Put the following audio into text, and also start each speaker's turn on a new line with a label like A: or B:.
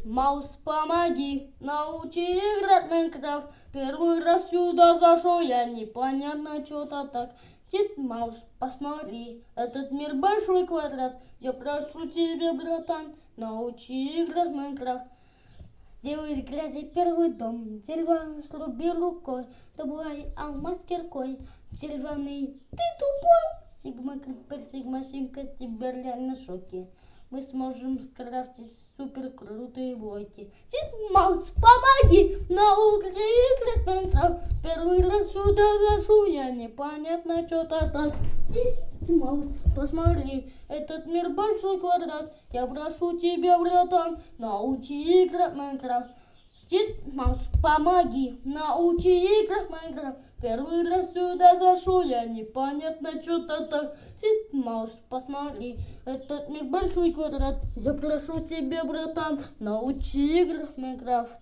A: Дед Маус, помоги, научи играть в Майнкрафт. Первый раз сюда зашел, я непонятно что-то так. Дед Маус, посмотри, этот мир большой квадрат. Я прошу тебя, братан, научи играть в Майнкрафт. Сделай из грязи первый дом, дерево сруби рукой, добывай алмаз киркой, деревянный, ты тупой. Сигма, крипер, сигма, синка, тебя реально в шоке. Мы сможем скрафтить супер крутые блоки. Дед Маус, помоги, научи играть в Майнкрафт. Первый раз сюда зашел, я непонятно что-то так. Дед Маус, посмотри, этот мир большой квадрат. Я прошу тебя, братан, научи играть в Майнкрафт. Дед Маус, помоги, научи играть в Майнкрафт. Первый раз сюда зашел, я непонятно что-то так. Дед Маус, посмотри, этот мир большой квадрат. Я прошу тебя, братан, научи играть в Майнкрафт.